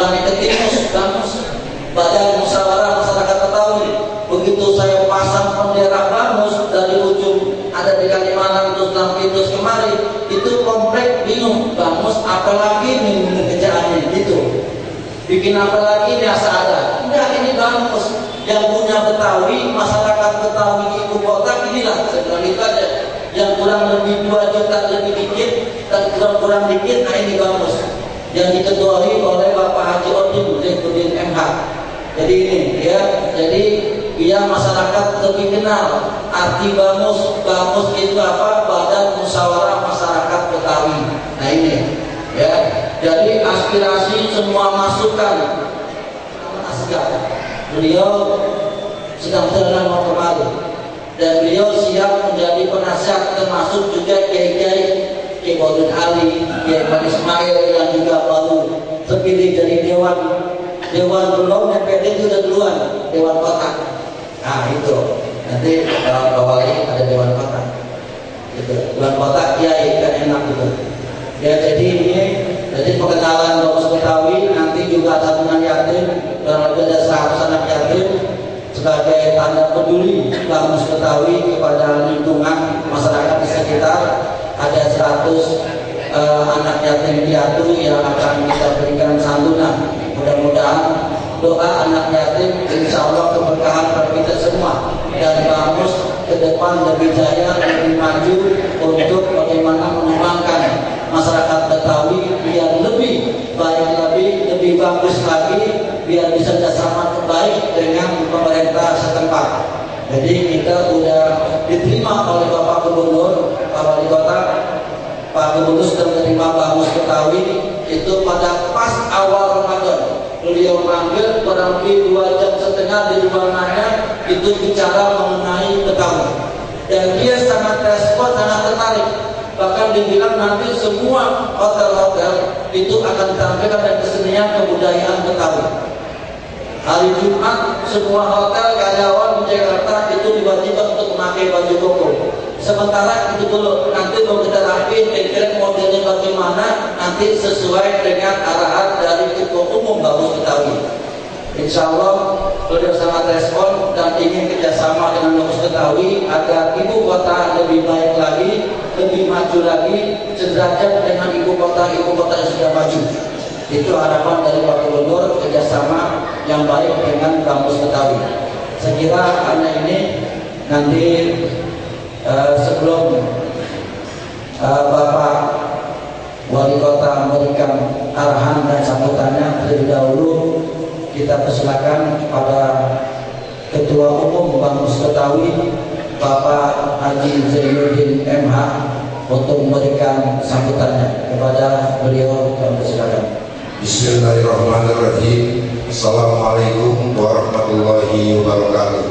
Bani Ketimus, Bamus, Badan Musyawarah Masyarakat Betawi. Begitu saya pasang bendera Bamus dari ujung ada di Kalimantan terus Lampitus kemari, itu komplek bingung, Bamus apalagi nih kerjaannya gitu. Bikin apa lagi ini asal ada. Enggak, ini Bamus yang punya Betawi, masyarakat Betawi ibu kota inilah saya itu aja. Yang kurang lebih 2 juta lebih dikit dan kurang dikit, nah ini Bamus yang diketuai oleh Bapak Haji Odin Zainuddin MH. Jadi ini ya, jadi biar masyarakat lebih kenal arti Bamus. Bamus itu apa? Badan Musyawarah Masyarakat Betawi. Nah ini ya, jadi aspirasi semua masukan Asgaf. Beliau sedang berjalan mau kemari dan beliau siap menjadi penasihat, termasuk juga kiai-kiai Kiai Baudin Ali, Kiai Pak Ismail yang juga baru terpilih dari Dewan belum DPD itu udah duluan, Dewan Kota. Nah itu nanti bawahnya ada Dewan Kota. Gitu. Dewan Kota Kiai kan enak gitu. Ya jadi ini jadi pengenalan Bamus Betawi, nanti juga santunan yatim, kurang lebih ada 100 anak yatim sebagai tanda peduli Bamus Betawi kepada lingkungan masyarakat di sekitar. Ada 100 anak yatim piatu yang akan kita berikan santunan. Mudah-mudahan doa anak yatim insya Allah keberkahan bagi kita semua, dan Bamus ke depan lebih jaya, lebih maju untuk bagaimana mengembangkan masyarakat Betawi biar lebih baik, lebih bagus lagi, biar bisa bersama baik dengan pemerintah setempat. Jadi kita sudah diterima oleh Bapak Gubernur, Pak Wali Kota. Pak Gubernur sudah menerima Bamus Betawi itu pada pas awal Ramadan. Beliau manggil kurang lebih 2,5 jam di ruangannya, itu bicara mengenai Betawi. Dan dia sangat respon, sangat tertarik. Bahkan dibilang nanti semua hotel-hotel itu akan ditampilkan dan kesenian kebudayaan Betawi. Hari Jumat semua hotel karyawan di Jakarta itu diwajibkan untuk memakai baju koko. Sementara itu dulu, nanti kalau kita rapi, kira-kira modelnya bagaimana, nanti sesuai dengan arahan dari Ketua Umum Bamus Betawi. Insya Allah beliau sangat respon dan ingin kerjasama dengan Bamus Betawi agar ibu kota lebih baik lagi, lebih maju lagi, sederajat dengan ibu kota yang sudah maju. Itu harapan dari Pak Gubernur, kerjasama yang baik dengan Bamus Betawi. Saya kira karena ini nanti sebelum Bapak Wali Kota memberikan arahan dan sambutannya, terlebih dahulu kita persilakan kepada Ketua Umum Bamus Betawi Bapak Haji Zainuddin MH untuk memberikan sambutannya. Kepada beliau kami persilakan. Bismillahirrahmanirrahim. Assalamualaikum warahmatullahi wabarakatuh.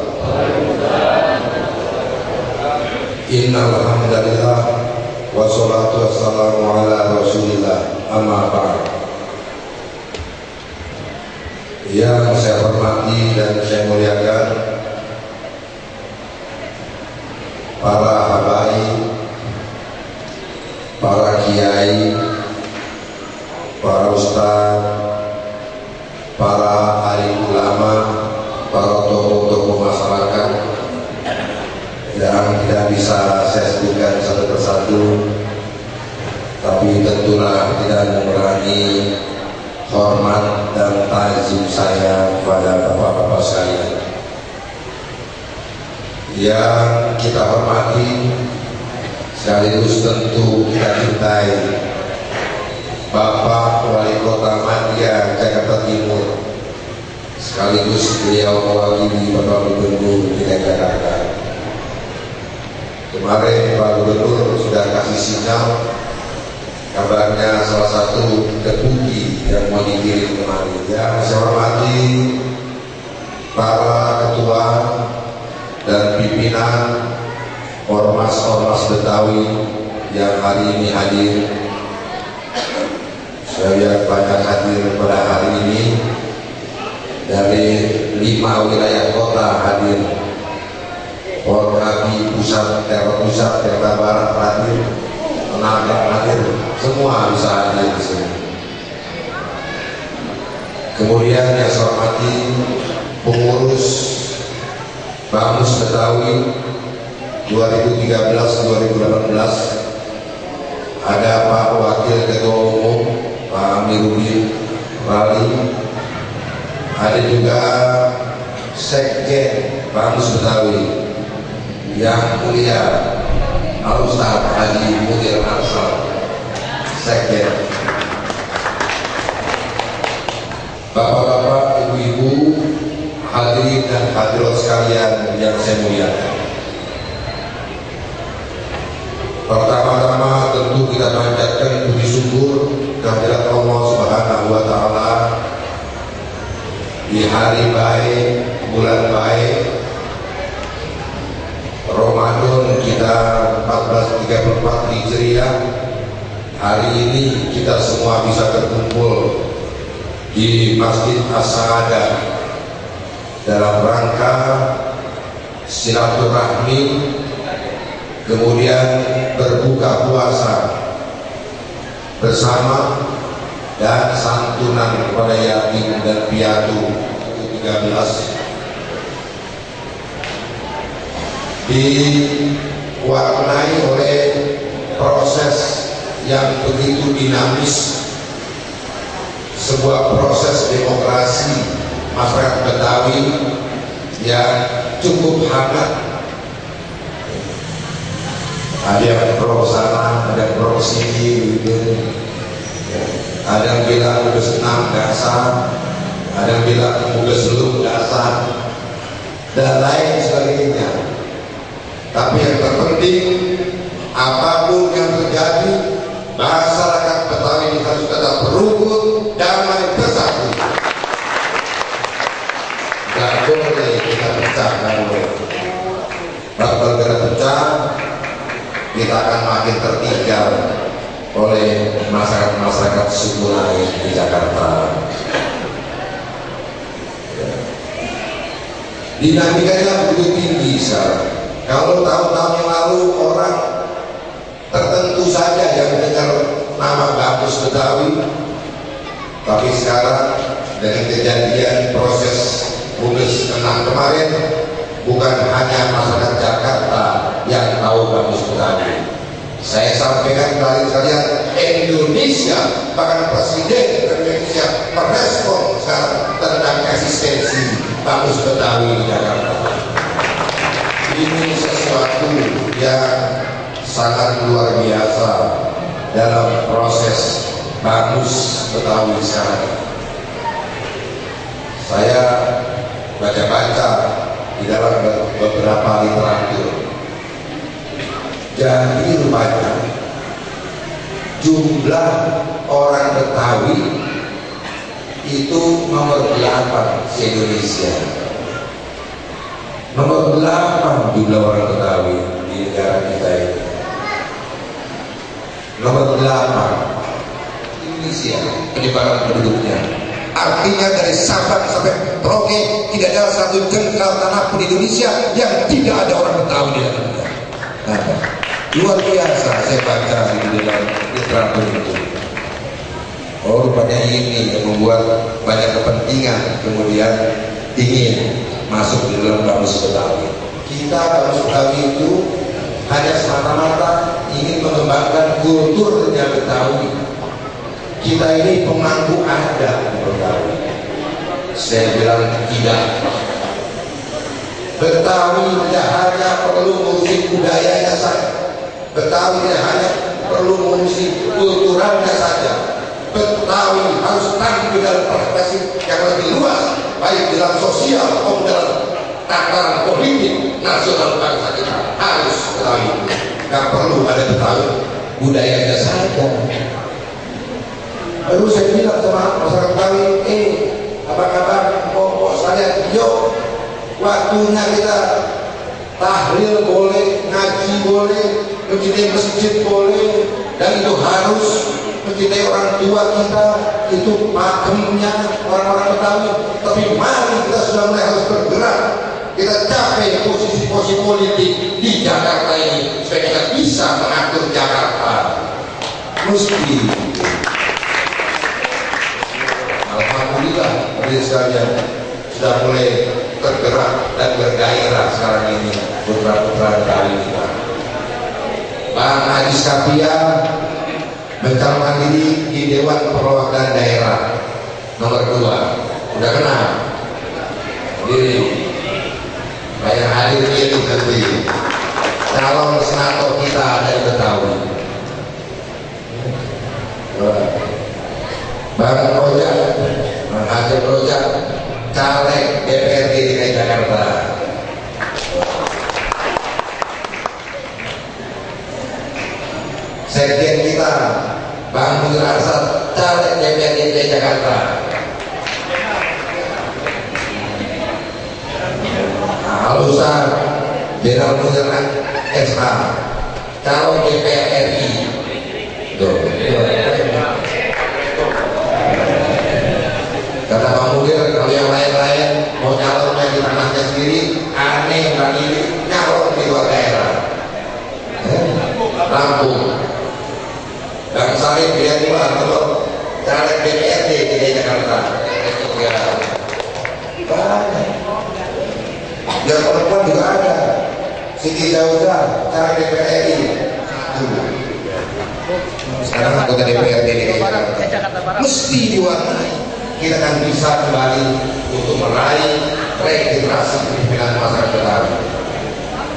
Innal hamdalillah wassalatu wassalamu ala Rasulillah, amma ba'd. Yang saya hormati dan saya muliakan para habaib, para kiai, para ustaz, para alim ulama, para tokoh-tokoh masyarakat yang tidak bisa saya sebutkan satu persatu, tapi tentulah tidak mengurangi hormat dan ta'zim saya kepada bapak-bapak sekalian yang kita hormati, sekaligus tentu kita cintai Bapak Wali Kota Madya Jakarta Timur, sekaligus beliau mewakili Bapak Gubernur DKI Jakarta. Kemarin Pak Gubernur sudah kasih sinyal, kabarnya salah satu deputi yang mau dikirim kemarin. Yang saya hormati para ketua dan pimpinan ormas-ormas Betawi yang hari ini hadir. Saya lihat banyak hadir pada hari ini dari 5 wilayah kota hadir. Polri pusat, Jakarta Barat hadir, Tenaga hadir, semua bisa hadir di sini. Kemudian yang saya hormati pengurus Bamus Betawi 2013-2018, ada Pak Wakil Ketua Umum Pak Amiruddin Rali, ada juga Sekjen Bamus Betawi yang mulia Al-Ustaz Haji Mudir Ansal, Sekjen. Bapak-bapak, ibu-ibu, hadirin dan hadirat sekalian yang saya muliakan. Pertama-tama tentu kita panjatkan puji syukur kehadirat Allah Subhanahu wa taala di hari baik, bulan baik Ramadan kita 1434 Hijriah. Hari ini kita semua bisa berkumpul di Masjid As-Sa'adah dalam rangka silaturahmi, kemudian berbuka puasa bersama dan santunan kepada yatim dan piatu 13, diwarnai oleh proses yang begitu dinamis, sebuah proses demokrasi masyarakat Betawi yang cukup hangat. Ada yang pro sana, ada yang pro sini gitu. Ada yang bilang udah senang dasar, ada yang bilang udah seluruh dasar, dan lain sebagainya. Tapi yang terpenting, apapun yang terjadi, masyarakat Betawi harus tetap berukun, damai, bersatu. Gak boleh kita pecah, gak boleh. Bakal kita pecah, kita akan makin tertinggal oleh masyarakat suku lain di Jakarta. Dinamikanya begitu tinggi sekarang. Kalau tahun-tahun yang lalu orang tertentu saja yang mendengar nama Bamus Betawi, tapi sekarang dengan kejadian proses Bugis 6 kemarin, bukan hanya masyarakat Jakarta yang tahu Bamus Betawi. Saya sampaikan kali sekalian, Indonesia, bahkan Presiden Indonesia merespon sekarang tentang eksistensi Bamus Betawi di Jakarta. Ini sesuatu yang sangat luar biasa dalam proses Bamus Betawi sekarang. Saya baca-baca di dalam beberapa literatur, jadi rupanya jumlah orang Betawi itu nomor 8 di Indonesia. Nomor 8 jumlah orang Betawi di negara kita ini. Nomor 8 Indonesia penyebaran penduduknya. Artinya dari Sabang sampai Merauke tidak ada satu jengkal tanah pun di Indonesia yang tidak ada orang Betawi di dalamnya. Luar biasa saya baca di dalam literatur itu. Oh, rupanya ini yang membuat banyak kepentingan kemudian ingin masuk di dalam Bamus Betawi. Kita Bamus Betawi itu hanya semata-mata ingin mengembangkan kulturnya Betawi. Kita ini pemangku adat Betawi. Saya bilang tidak. Betawi tidak hanya perlu mengurusi budayanya saja. Betawi tidak hanya perlu mengurusi kulturalnya saja. Betawi harus tampil dalam perspektif yang lebih luas, baik dalam sosial maupun dalam tataran politik nasional bangsa kita. Harus Betawi. Gak perlu ada Betawi budayanya saja. Baru saya bilang sama masyarakat Betawi, apa kabar? Mau saya, yuk, waktunya kita tahlil boleh, ngaji boleh, mencintai masjid boleh, dan itu harus mencintai orang tua kita, itu makamnya orang-orang Betawi. Tapi mari kita sudah mulai harus bergerak, kita capai posisi-posisi politik di Jakarta ini supaya kita bisa mengatur Jakarta. Mesti. Alhamdulillah hadirin sekalian sudah mulai tergerak dan bergairah sekarang ini putra-putra Betawi kita. Bang Haji Skapia mencalonkan diri di Dewan Perwakilan Daerah nomor 2. Udah kenal diri banyak hadir pilih nanti calon senator kita dari Betawi. Bang Ojak, Bang Haji Ojak, caleg DPRD DKI Jakarta. Sekjen kita Bang Munir Arsad, caleg DPRD DKI Jakarta. Halo Ustaz Jenderal Munir SH, calon DPR RI. Kata Pak Munir, kalau yang lain-lain mau calon di tanahnya sendiri, aneh dan ini calon di luar daerah. Lampung, Bang Sarif dia keluar kalau caleg DPRD di Jakarta. Ya, banyak. Yang perempuan juga ada. Siti Dauda, caleg DPR RI. Sekarang anggota DPRD di Jakarta. Mesti diwarnai. Kita akan bisa kembali untuk meraih regenerasi pimpinan masyarakat Betawi.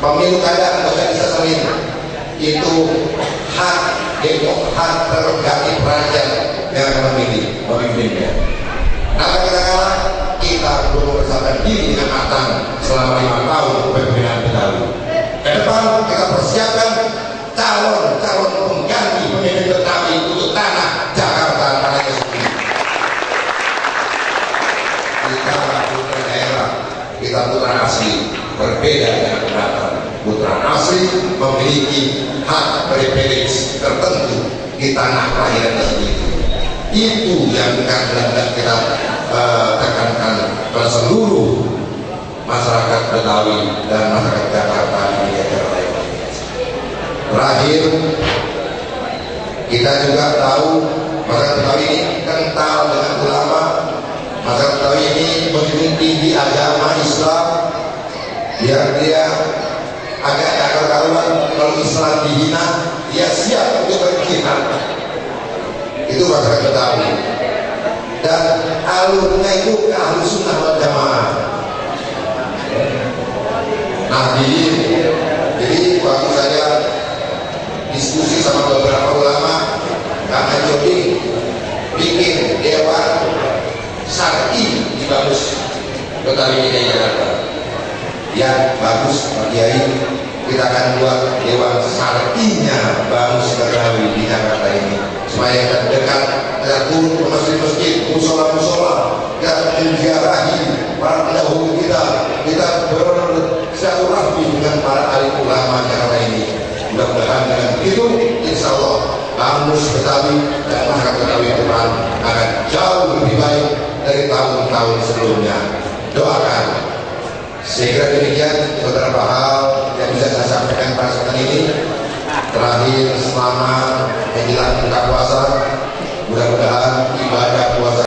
Pemilu kada anggota bisa selain itu hak prerogatif raja yang akan memilih pemimpinnya. Nah, kita kalah, kita belum mempersiapkan diri dengan matang selama 5 tahun kepemimpinan Betawi. Ke depan kita persiapkan calon pengganti pemimpin Betawi untuk tanah Jakarta tanahnya sendiri. Kita putra daerah, kita putra asli, berbeda dengan pendatang. Putra asli memiliki hak privilege tertentu di tanah kelahirannya sendiri. Itu yang akan kita tekankan ke seluruh masyarakat Betawi dan masyarakat Jakarta di daerah lain. Terakhir, kita juga tahu masyarakat Betawi ini kental dengan ulama. Masyarakat Betawi ini menjunjung tinggi agama Islam, biar dia agak akal-akalan. Kalau Islam dihina, dia siap untuk berjihad. Itu masyarakat Betawi. Dan alurnya itu ke Ahlus Sunnah wal Jamaah. Jadi waktu saya diskusi sama beberapa ulama, karena Jodi bikin dewan syar'i di bagus Betawi di Jakarta. Ya bagus Pak Kiai, kita akan buat dewan syar'inya bagus Betawi di Jakarta ini supaya kita dekat, kita turun ke masjid-masjid, musola-musola, kita menziarahi para pendahulu kita bersilaturahmi dengan para alim ulama Jakarta ini. Mudah-mudahan dengan begitu, insya Allah bagus Betawi dan masyarakat Betawi ke depan akan jauh lebih baik dari tahun-tahun sebelumnya. Doakan. Sehingga demikian beberapa hal yang bisa saya sampaikan pada saat ini. Terakhir, selama menjelang buka puasa, mudah-mudahan ibadah puasa